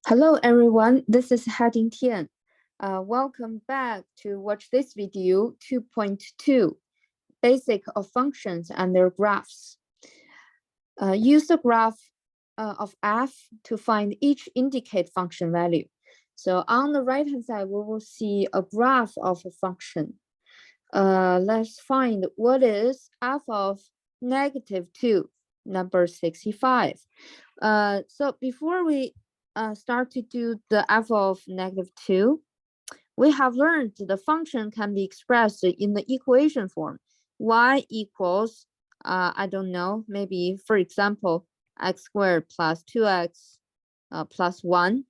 Hello everyone, this is Heading Tian. Welcome back to watch this video 2.2, Basic of Functions and Their Graphs. Use the graph of f to find each indicate function value. So on the right hand side, we will see a graph of a function. Let's find what is f of -2, number 65. So before we start to do the f of -2, we have learned the function can be expressed in the equation form. Y equals, I don't know, maybe for example, x squared plus 2x plus 1.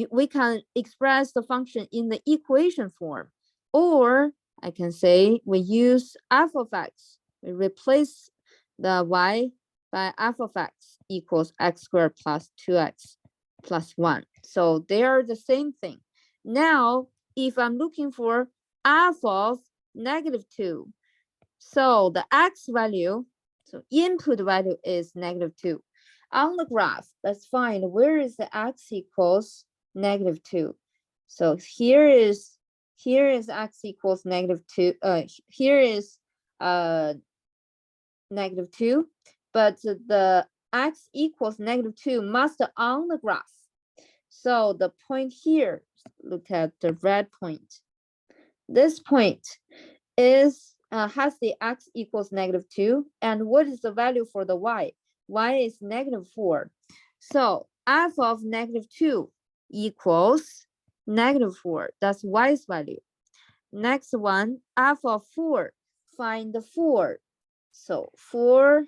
We can express the function in the equation form, or I can say we use f of x. We replace the y by f of x equals x squared plus 2x plus 1. So they are the same thing. Now, if I'm looking for f of -2, so the x value, so input value is -2. On the graph, let's find where is the x equals -2. So here is x equals -2. Here is -2, but the x equals -2 must on the graph. So the point here, look at the red point. This point is has the x equals -2, and what is the value for the y? Y is -4. So f of -2 equals -4. That's y's value. Next one, f of 4. Find the 4. So 4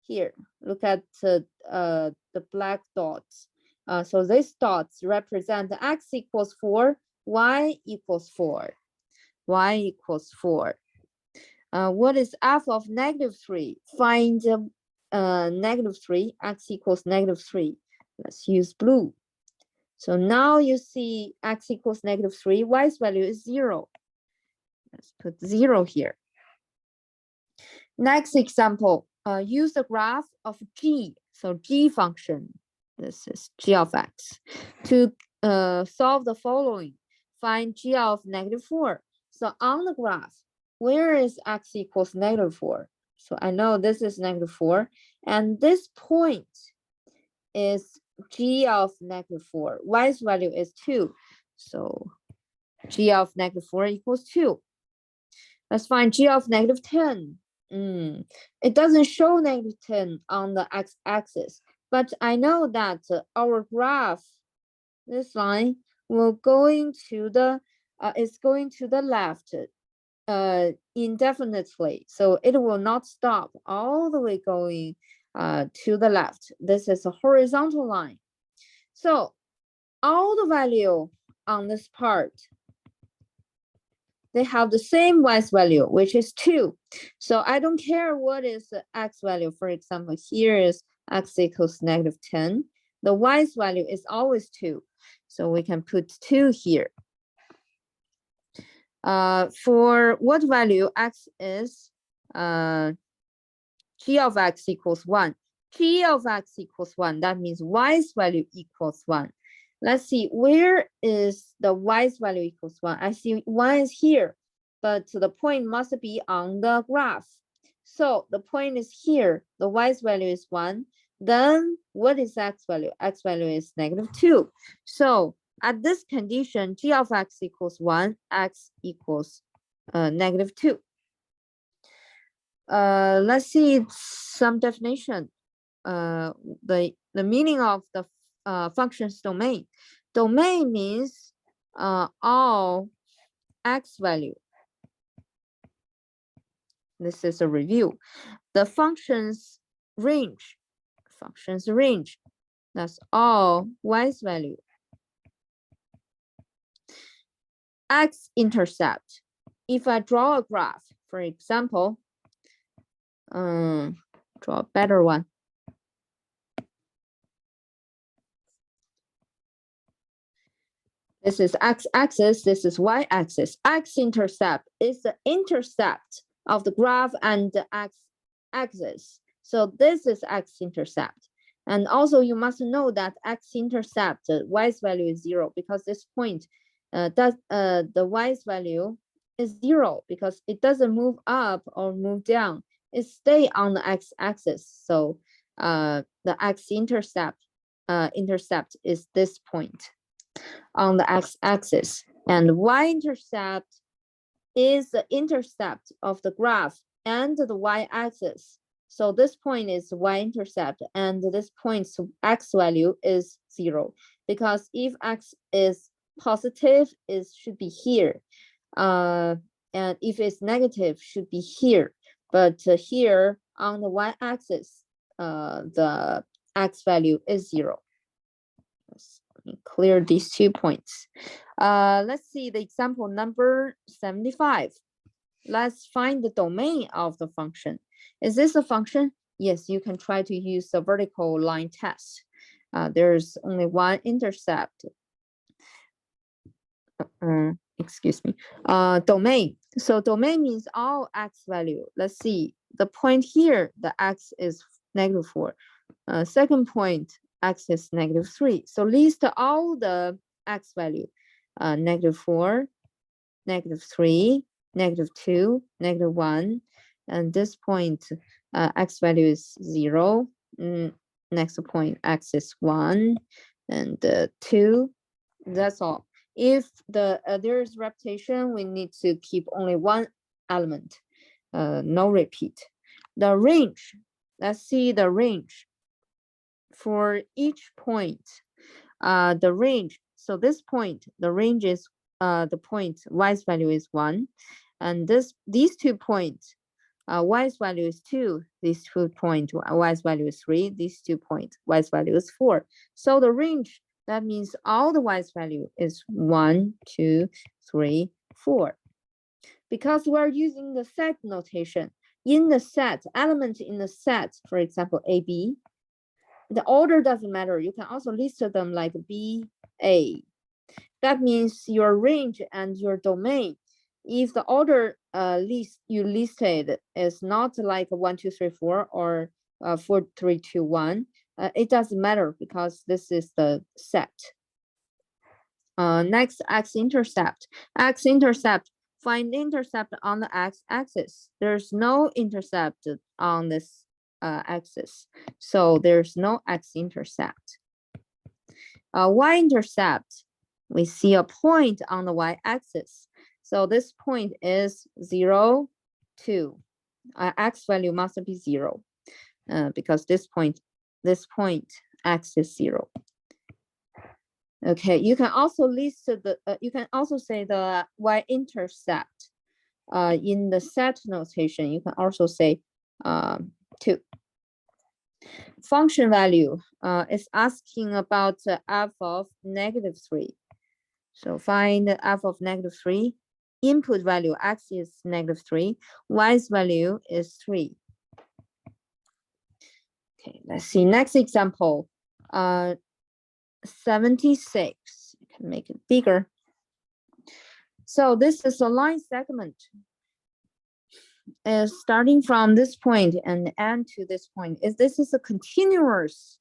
here. Look at the black dots. So these dots represent x equals 4, y equals 4. Y equals 4. What is f of -3? Find -3, x equals -3. Let's use blue. So now you see x equals -3, y's value is 0. Let's put 0 here. Next example, use the graph of g. So g function, this is g of x, to solve the following. Find g of -4. So on the graph, where is x equals -4? So I know this is -4, and this point is g of -4. Y's value is 2. So g of -4 equals 2. Let's find g of -10. It doesn't show -10 on the x-axis, but I know that our graph, this line, will going to the is going to the left indefinitely. So it will not stop all the way going to the left. This is a horizontal line. So all the value on this part, they have the same y's value, which is 2. So I don't care what is the x value. For example, here is x equals -10. The y's value is always 2. So we can put 2 here. For what value x is, g of x equals 1. G of x equals 1. That means y's value equals 1. Let's see, where is the y's value equals 1? I see 1 is here, but the point must be on the graph. So the point is here, the y's value is 1. Then what is x value? X value is -2. So at this condition, g of x equals 1, x equals -2. Let's see some definition. The meaning of the function's domain. Domain means all x value. This is a review. The function's range. That's all y's value. X-intercept. If I draw a graph, for example, draw a better one. This is x-axis, this is y-axis. X-intercept is the intercept of the graph and the x-axis. So this is x-intercept. And also you must know that x-intercept, y's value is 0 because this point the y's value is 0 because it doesn't move up or move down. It stays on the x-axis. So the x-intercept intercept is this point on the x-axis, and y-intercept is the intercept of the graph and the y-axis. So this point is y-intercept, and this point's x value is 0, because if x is positive, it should be here, and if it's negative, should be here. But here on the y-axis, the x value is 0. Let me clear these 2 points. Let's see the example number 75. Let's find the domain of the function. Is this a function? Yes, you can try to use the vertical line test. There's only one intercept. Excuse me. Domain. So domain means all x value. Let's see. The point here, the x is -4. Second point, x is -3. So list all the x value. -4, -3, -2, -1, and this point x value is 0. Next point, x is 1 and 2. That's all. If there is repetition, we need to keep only one element, no repeat. The range, let's see the range for each point. The range, so this point, the range is the point y's value is 1, and these 2 points, y's value is 2, these 2 points y's value is 3, these 2 points y's value is 4. So the range, that means all the y's value is 1, 2, 3, 4. Because we're using the set notation, in the set, element in the set, for example, A, B, the order doesn't matter. You can also list them like B, A. That means your range and your domain. If the order you listed is not like 1, 2, 3, 4 or 4, 3, 2, 1, it doesn't matter because this is the set. Next, x-intercept. X-intercept, find intercept on the x-axis. There's no intercept on this axis, so there's no x-intercept. Y-intercept, we see a point on the y-axis. So this point is 0, 2. X value must be 0 because this point x is 0. Okay, you can also list the you can also say the y-intercept in the set notation. You can also say 2. Function value is asking about f of -3. So find f of -3. Input value x is -3. Y's value is 3. Okay, let's see next example. 76. You can make it bigger. So this is a line segment. Starting from this point and end to this point. This is a continuous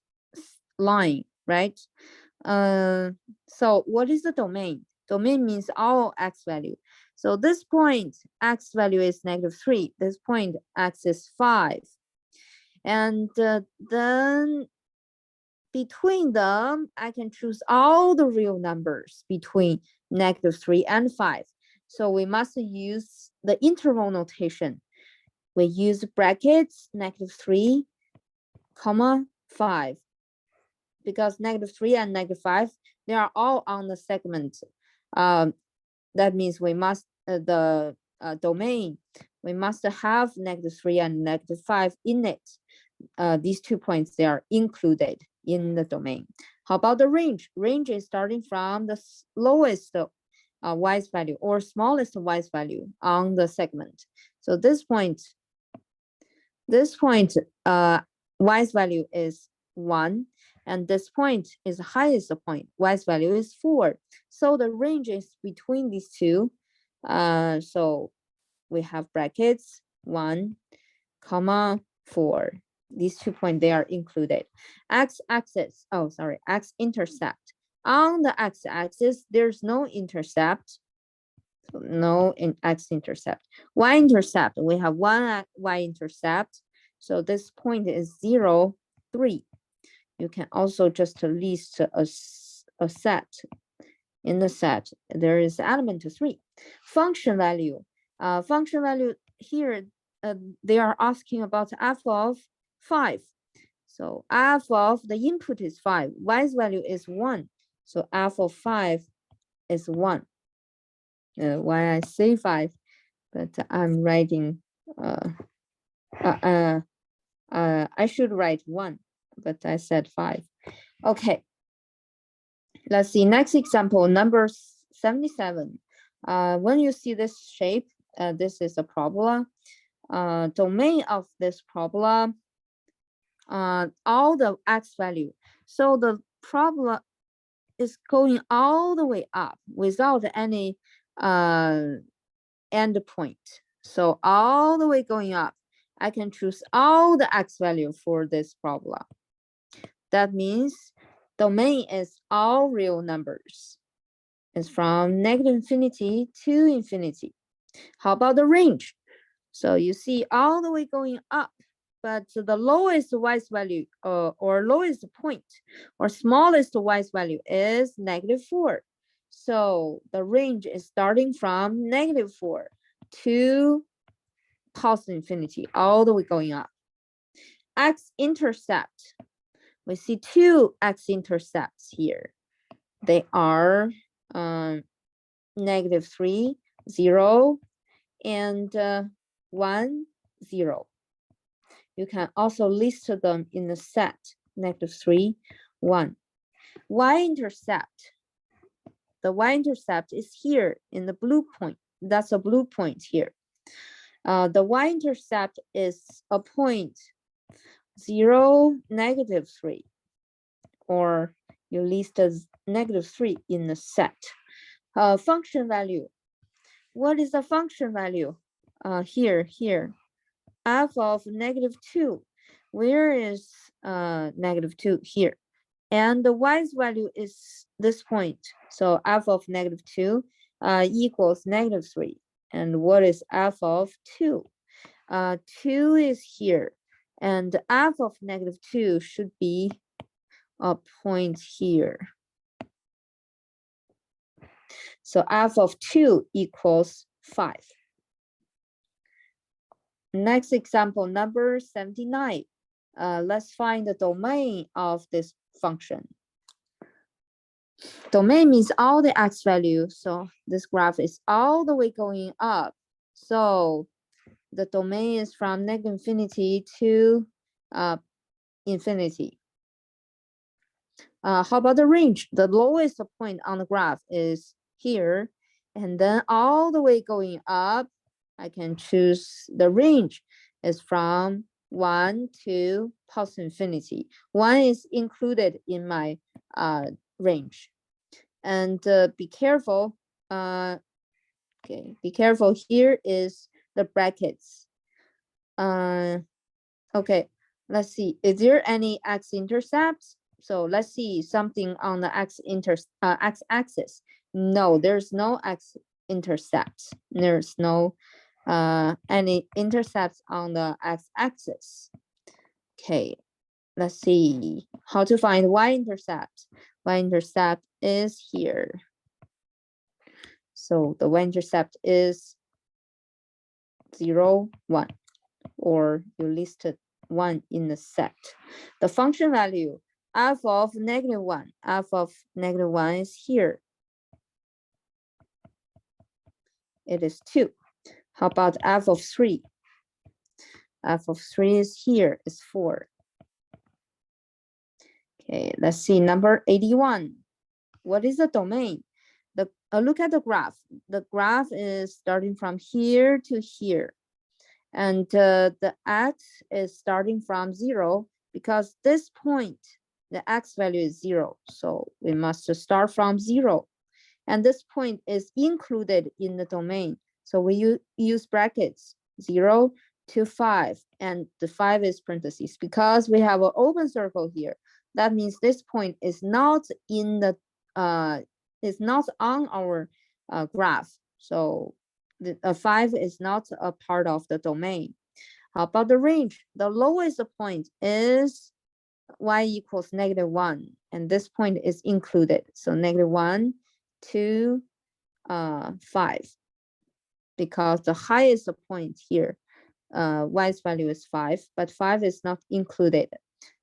line, right? So what is the domain? Domain means all x value. So this point, x value is -3. This point, x is 5. And then between them, I can choose all the real numbers between -3 and 5. So we must use the interval notation. We use brackets, -3, 5. Because -3 and -5, they are all on the segment. That means we must, the domain, we must have -3 and -5 in it. These 2 points, they are included in the domain. How about the range? Range is starting from the lowest y's value or smallest y's value on the segment. So this point, y's value is 1, and this point is the highest point. Y's value is 4. So the range is between these two. So we have brackets 1, 4. These 2 points, they are included. X-axis, oh, sorry, x-intercept. On the x-axis, there's no intercept. So no x-intercept. Y-intercept, we have one y-intercept. So this point is 0, 3. You can also just list a set. In the set, there is element 3. Function value. Function value here, they are asking about f of 5. So f of the input is 5. Y's value is 1. So f of 5 is 1. Why I say 5, but I'm writing, I should write 1, but I said 5. Okay. Let's see, next example, number 77. When you see this shape, this is a parabola. Domain of this parabola, all the x value. So the parabola is going all the way up without any end point. So all the way going up, I can choose all the x value for this parabola. That means domain is all real numbers. It's from -infinity to infinity. How about the range? So you see all the way going up, but the lowest y's value or lowest point or smallest y's value is -4. So the range is starting from -4 to positive infinity, all the way going up. X-intercept. We see 2 x-intercepts here. They are -3, 0, and 1, 0. You can also list them in the set, -3, 1. Y-intercept. The y-intercept is here in the blue point. That's a blue point here. The y-intercept is a point 0, -3, or you list as -3 in the set. Function value. What is the function value? Here, f of -2. Where is -2? Here. And the y's value is this point. So f of -2 equals -3. And what is f of 2? 2 is here. And f of -2 should be a point here. So f of 2 equals 5. Next example, number 79. Let's find the domain of this function. Domain means all the x values. So this graph is all the way going up. So the domain is from -infinity to infinity. How about the range? The lowest point on the graph is here, and then all the way going up, I can choose the range is from 1 to positive infinity. 1 is included in my range. And be careful. Okay, be careful. Here is the brackets. Okay, let's see. Is there any x-intercepts? So let's see something on the x-axis. No, there's no x-intercepts. There's no any intercepts on the x-axis. Okay, let's see how to find y-intercept. Y-intercept is here. So the y-intercept is 0, 1, or you listed 1 in the set. The function value, f of -1. F of -1 is here. It is 2. How about f of 3? F of 3 is here, is 4. Okay, let's see number 81. What is the domain? Look at the graph. The graph is starting from here to here. And the x is starting from 0 because this point, the x value is 0. So we must start from 0. And this point is included in the domain. So we use brackets 0 to 5, and the 5 is parentheses. Because we have an open circle here, that means this point is not in the is not on our graph. So the 5 is not a part of the domain. How about the range? The lowest point is y equals -1, and this point is included. So -1 to 5, because the highest point here, y's value is 5, but 5 is not included.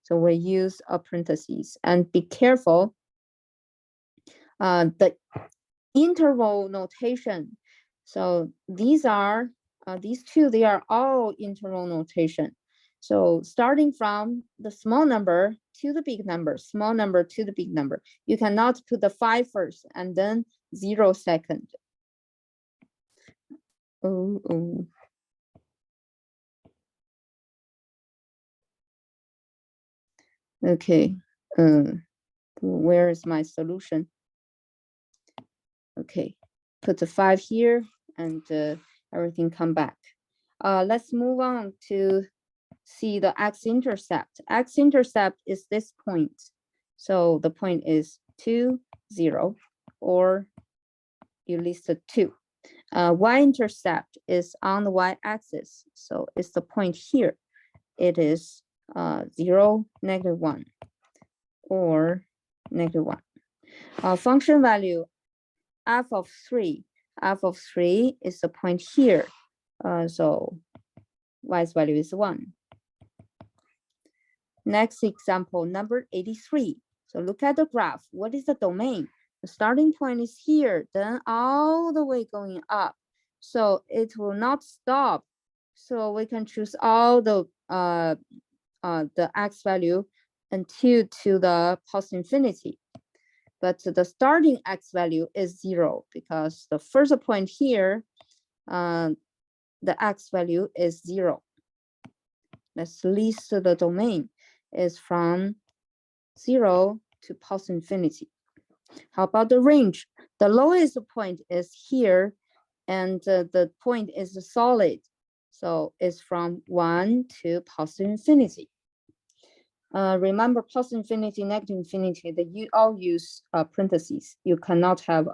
So we use a parentheses, and be careful. The interval notation. So these are these two, they are all interval notation. So starting from the small number to the big number, small number to the big number, you cannot put the 5 first and then 0 second. Okay, where is my solution? Okay, put the 5 here and everything come back. Let's move on to see the x-intercept. X-intercept is this point. So the point is 2, 0, or you listed 2. Y-intercept is on the y-axis. So it's the point here. It is 0, -1, or -1. Function value f of 3. F of 3 is the point here. So y's value is 1. Next example, number 83. So look at the graph. What is the domain? The starting point is here, then all the way going up. So it will not stop. So we can choose all the x value until to the positive infinity. But the starting x value is 0, because the first point here, the x value is 0. Let's list the domain is from 0 to positive infinity. How about the range? The lowest point is here, and the point is solid. So it's from 1 to positive infinity. Remember, positive infinity, negative infinity, you all use parentheses. You cannot have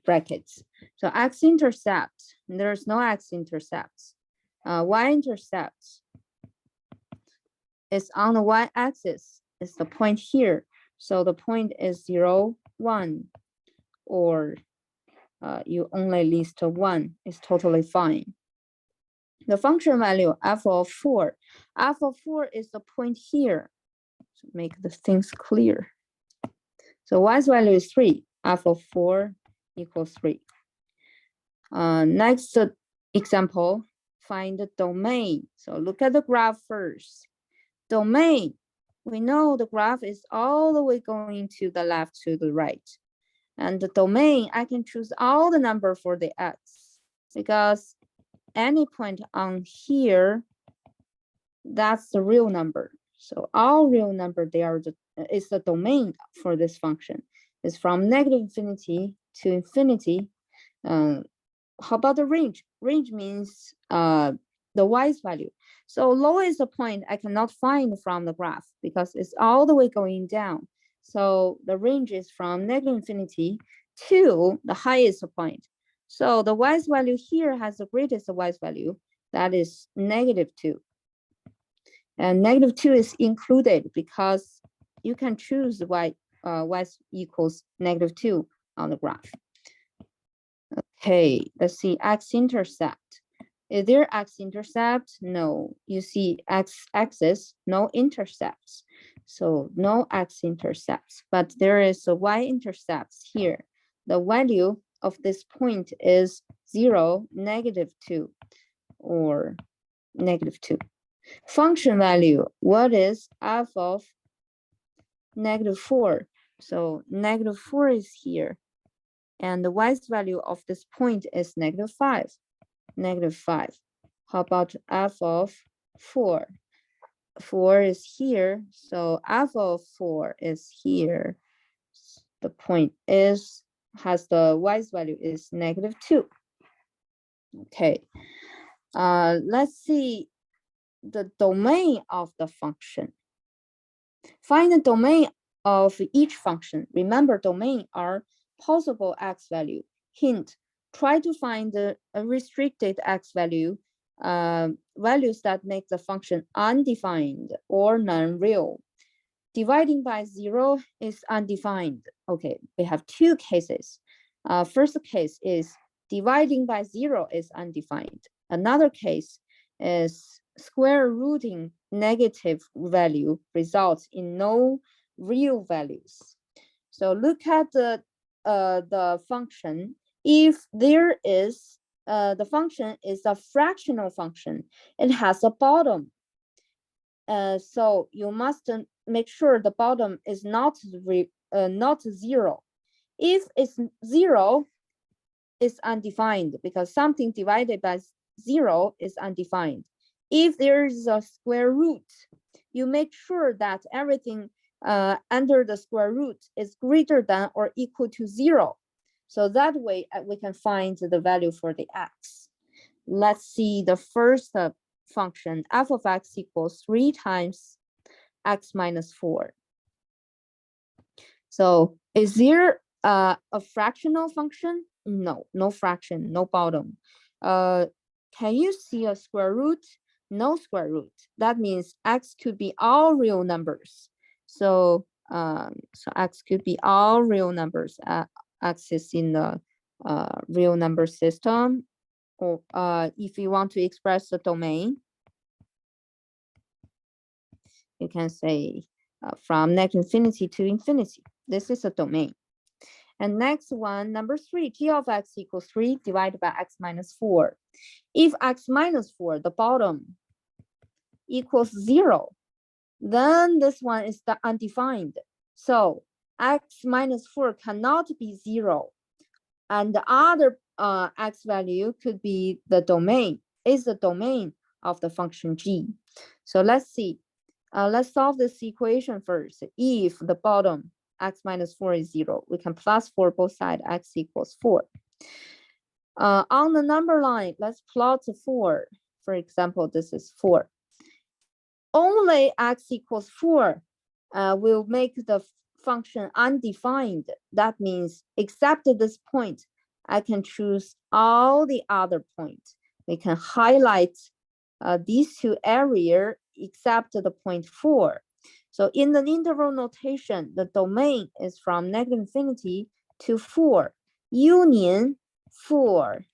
brackets. So x-intercept, there's no x-intercepts. Y-intercept is on the y-axis. It's the point here. So the point is 0, 1, or you only list 1 is totally fine. The function value f of 4. F of 4 is the point here. So make the things clear. So y's value is 3. F of 4 equals 3. Next example, find the domain. So look at the graph first. Domain, we know the graph is all the way going to the left to the right. And the domain, I can choose all the number for the x, because any point on here, that's the real number. So all real number, they are is the domain for this function. It's from negative infinity to infinity. How about the range? Range means the y's value. So lowest point I cannot find from the graph, because it's all the way going down. So the range is from negative infinity to the highest point. So the y's value here has the greatest y's value, that is -2. And -2 is included because you can choose y equals -2 on the graph. Okay, let's see x-intercept. Is there x-intercept? No. You see x-axis, no intercepts. So no x-intercepts, but there is a y-intercepts here. The value of this point is 0, -2, or -2. Function value, what is f of -4? So -4 is here. And the y's value of this point is -5. -5. How about f of 4? 4 is here. So f of 4 is here. The point has the y's value is -2. Okay. Let's see the domain of the function. Find the domain of each function. Remember, domain are possible x value. Hint, try to find the restricted x value, values that make the function undefined or non-real. Dividing by 0 is undefined. Okay, we have two cases. First case is dividing by 0 is undefined. Another case is square rooting negative value results in no real values. So look at the function. If there is the function is a fractional function, it has a bottom. So you must make sure the bottom is not 0. If it's 0, it's undefined because something divided by 0 is undefined. If there is a square root, you make sure that everything under the square root is greater than or equal to 0. So that way we can find the value for the x. Let's see the first function, f of x equals 3 times x minus 4. So is there a fractional function? No, no fraction, no bottom. Can you see a square root? No square root. That means x could be all real numbers. So x could be all real numbers. X is in the real number system. Or if you want to express the domain, you can say from -infinity to infinity. This is a domain. And next one, number 3, g of x equals 3 divided by x minus 4. If x minus 4, the bottom, equals 0, then this one is the undefined. So x minus 4 cannot be 0. And the other x value could be the domain, is the domain of the function g. So let's see. Let's solve this equation first. If the bottom x minus 4 is 0, we can plus 4 both sides, x equals 4. On the number line, let's plot 4. For example, this is 4. Only x equals 4 will make the function undefined. That means except this point, I can choose all the other points. We can highlight these two areas except the point 4. So in the interval notation, the domain is from -infinity to 4, union 4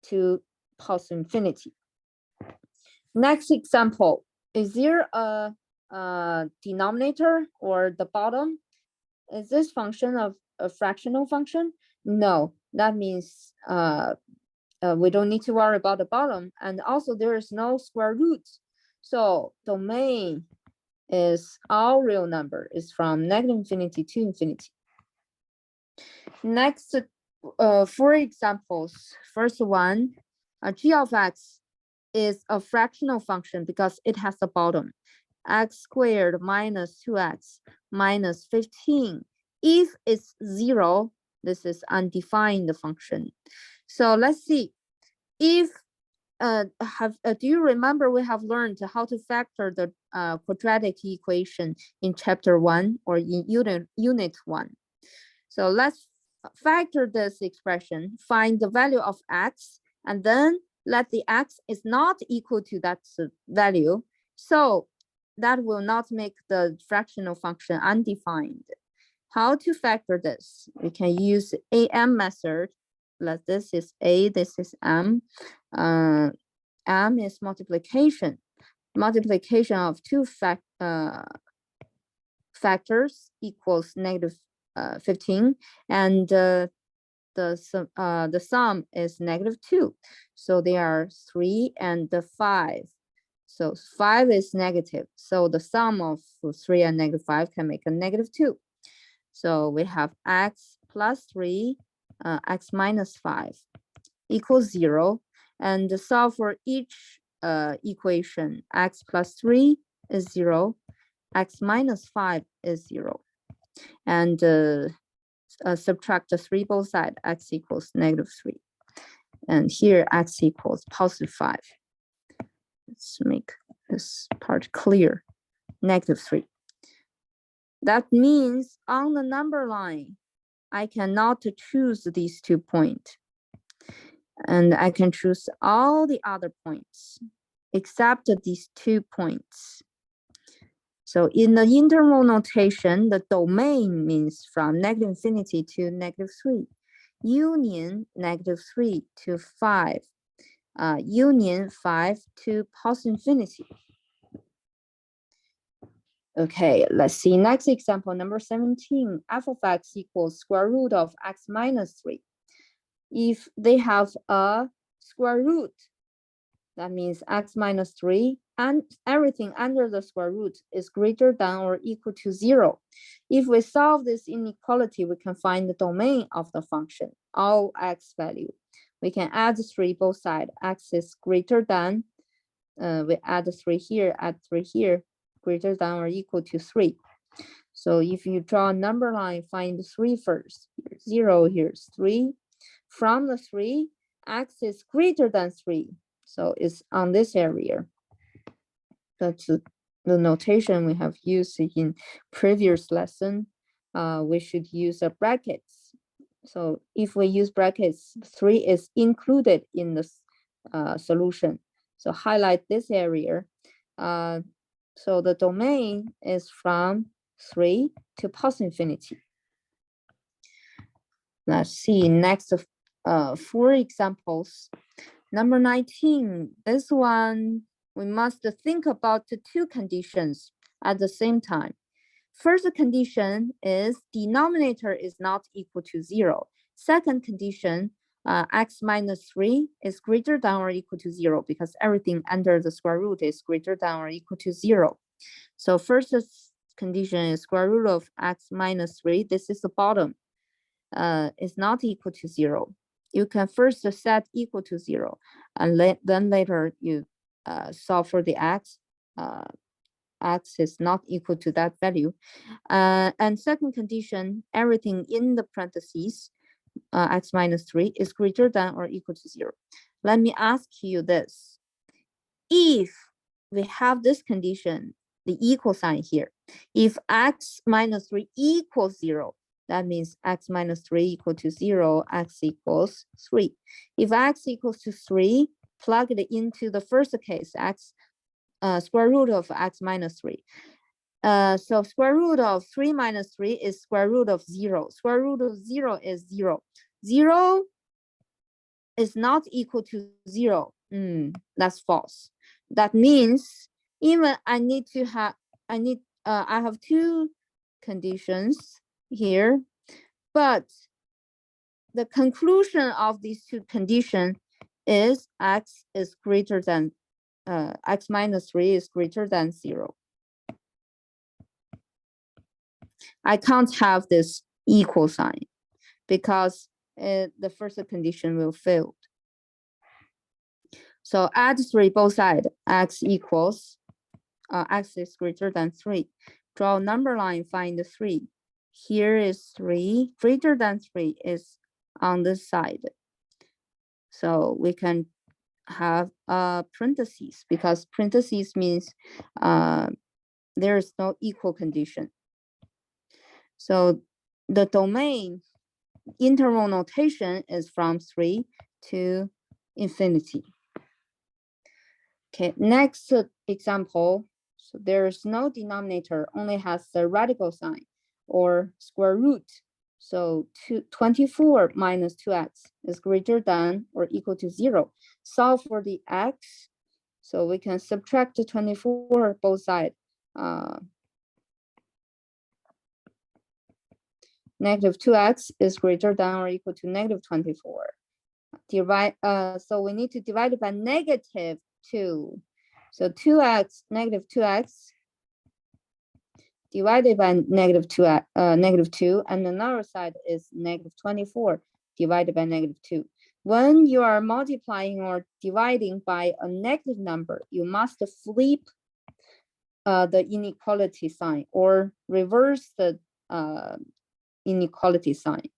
to positive infinity. Next example, is there a denominator or the bottom? Is this function of a fractional function? No, that means we don't need to worry about the bottom. And also there is no square root. So domain is all real number, is from -infinity to infinity. Next, 4 examples. First one, g of x is a fractional function because it has a bottom, x squared minus 2x minus 15. If it's 0, this is undefined function. So let's see. If do you remember we have learned how to factor the quadratic equation in chapter 1 or in unit 1? So let's factor this expression, find the value of x, and then let the x is not equal to that value. So that will not make the fractional function undefined. How to factor this? We can use AM method. Let this is A, this is M. M is multiplication. Multiplication of two factors equals -15, and the sum is -2. So they are 3 and 5. So 5 is negative. So the sum of 3 and -5 can make a -2. So we have x plus 3, x minus 5 equals 0. And solve for each equation. X plus 3 is 0. X minus 5 is 0. And subtract the 3 both sides. X equals -3. And here x equals +5. Let's make this part clear. -3. That means on the number line, I cannot choose these 2 points. And I can choose all the other points except these 2 points. So in the interval notation, the domain means from -infinity to -3, union -3 to 5, union 5 to +infinity. Okay, let's see. Next example, number 17, f of x equals square root of x minus 3. If they have a square root, that means x minus 3, and everything under the square root is greater than or equal to 0. If we solve this inequality, we can find the domain of the function, all x value. We can add 3 both sides. X is greater than, we add 3 here, add 3 here, greater than or equal to 3. So if you draw a number line, find 3 first. Here's 0, here's 3. From the 3, x is greater than 3. So it's on this area. That's the notation we have used in previous lesson. We should use a brackets. So if we use brackets, 3 is included in the solution. So highlight this area. So the domain is from 3 to +infinity. Let's see next 4 examples. Number 19, this one, we must think about the 2 conditions at the same time. First condition is denominator is not equal to 0. Second condition, x minus 3 is greater than or equal to 0 because everything under the square root is greater than or equal to 0. So first condition is square root of x minus 3. This is the bottom. Is not equal to 0. You can first set equal to 0, and then later you solve for the x. X is not equal to that value. And second condition, everything in the parentheses, x minus 3 is greater than or equal to 0. Let me ask you this. If we have this condition, the equal sign here, if x minus 3 equals 0, that means x minus 3 equal to 0, x equals 3. If x equals to 3, plug it into the first case, x square root of x minus 3. So square root of 3 minus 3 is square root of 0. Square root of 0 is 0. 0 is not equal to 0. That's false. That means even I have 2 conditions here, but the conclusion of these 2 conditions is x is greater than x minus 3 is greater than 0. I can't have this equal sign because the first condition will fail. So add 3 both sides. X equals x is greater than 3. Draw a number line, find 3. Here is 3. Greater than 3 is on this side. So we can have parentheses because parentheses means there is no equal condition. So the domain interval notation is from 3 to infinity. Okay, next example. So there is no denominator, only has the radical sign or square root. So 24 minus 2x is greater than or equal to 0. Solve for the x. So we can subtract 24 both sides. Negative 2x is greater than or equal to negative 24. So we need to divide it by negative 2. So 2x, negative 2x divided by negative 2, and another side is negative 24 divided by negative 2. When you are multiplying or dividing by a negative number, you must flip the inequality sign or reverse the inequality sign.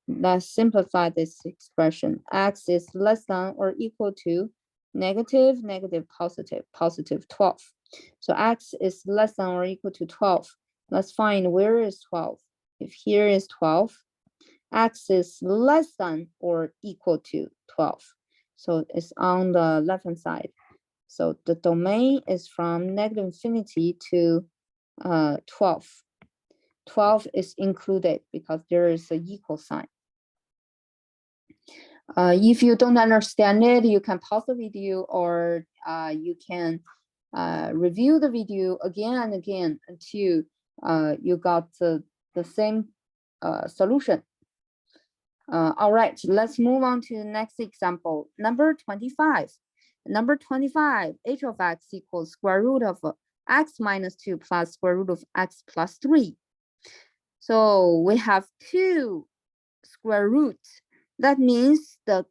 Let's simplify this expression. X is less than or equal to negative, negative, positive, positive 12. So x is less than or equal to 12. Let's find where is 12. If here is 12, x is less than or equal to 12. So it's on the left-hand side. So the domain is from negative infinity to 12. 12 is included because there is an equal sign. If you don't understand it, you can pause the video, or you can review the video again and again until you got the same solution. All right, let's move on to the next example. Number 25. Number 25, h of x equals square root of x minus 2 plus square root of x plus 3. So we have two square roots. That means the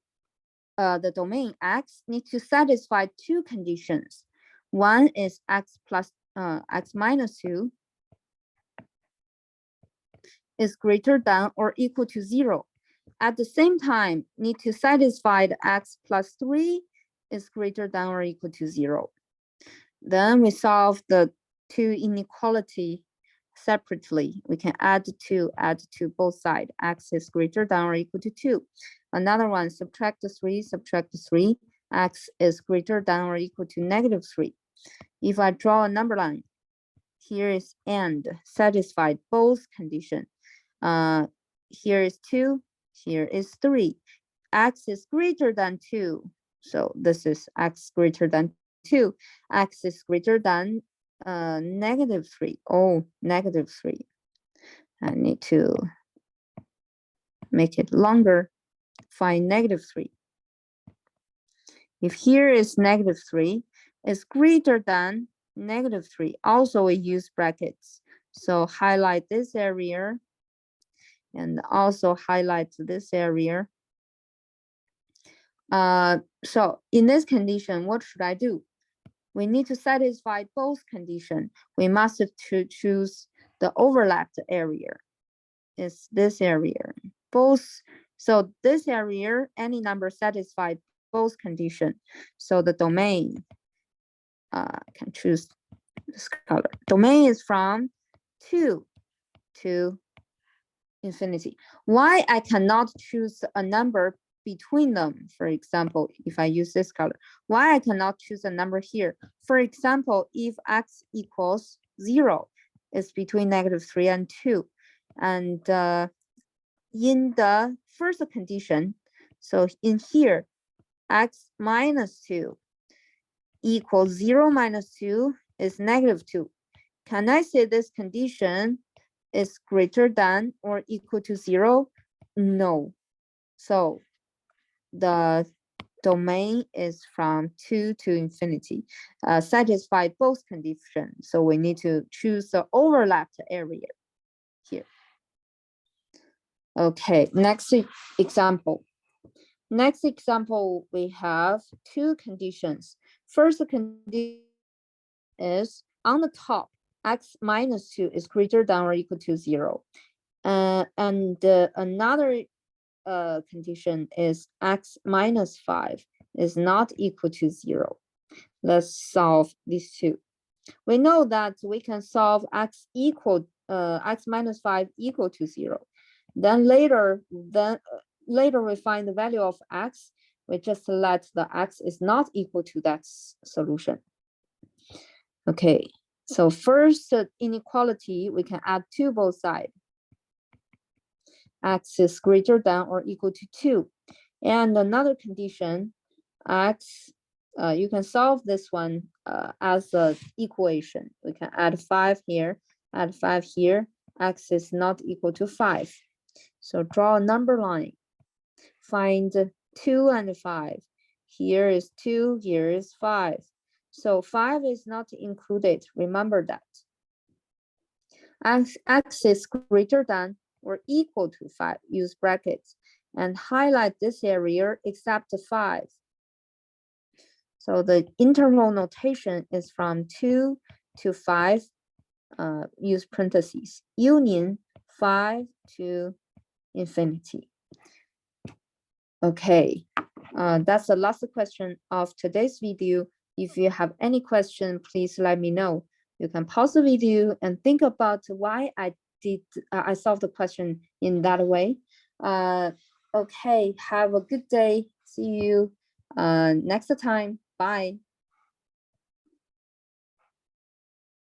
domain x needs to satisfy two conditions. One is x minus 2 is greater than or equal to 0. At the same time, need to satisfy the x plus 3 is greater than or equal to 0. Then we solve the two inequality separately. We can add to both sides. X is greater than or equal to 2. Another one, subtract the 3, x is greater than or equal to negative 3. If I draw a number line, here is and, satisfied both conditions. Here is 2, here is 3. X is greater than 2. So this is x greater than 2. X is greater than negative 3. Oh, negative 3. I need to make it longer. Find negative 3. If here is negative 3, it's greater than negative 3. Also, we use brackets. So highlight this area and also highlight this area. So in this condition, what should I do? We need to satisfy both conditions. We must choose the overlapped area. It's this area. Both. So this area, any number satisfied both conditions. So the domain, can choose this color. Domain is from 2 to infinity. Why I cannot choose a number between them? For example, if I use this color, why I cannot choose a number here? For example, if x equals 0, it's between negative 3 and 2. And in the first condition, so in here, x minus 2 equals 0 minus 2 is negative 2. Can I say this condition is greater than or equal to 0? No. So the domain is from 2 to infinity, satisfy both conditions. So we need to choose the overlapped area here. Okay, next example. Next example, we have two conditions. First condition is on the top, x minus 2 is greater than or equal to 0. And another condition is x minus 5 is not equal to 0. Let's solve these two. We know that we can solve x minus 5 equal to 0. Then later we find the value of x. We just let the x is not equal to that solution. Okay, so first inequality, we can add to both sides. X is greater than or equal to 2. And another condition, x, you can solve this one as an equation. We can add 5 here, add 5 here. X is not equal to 5. So draw a number line. Find 2 and 5. Here is 2, here is 5. So 5 is not included. Remember that. X is greater than or equal to 5. Use brackets and highlight this area except 5. So the interval notation is from 2 to 5. Use parentheses. Union 5 to infinity. Okay, that's the last question of today's video. If you have any question, please let me know. You can pause the video and think about why I solved the question in that way. Okay, have a good day. See you next time. Bye.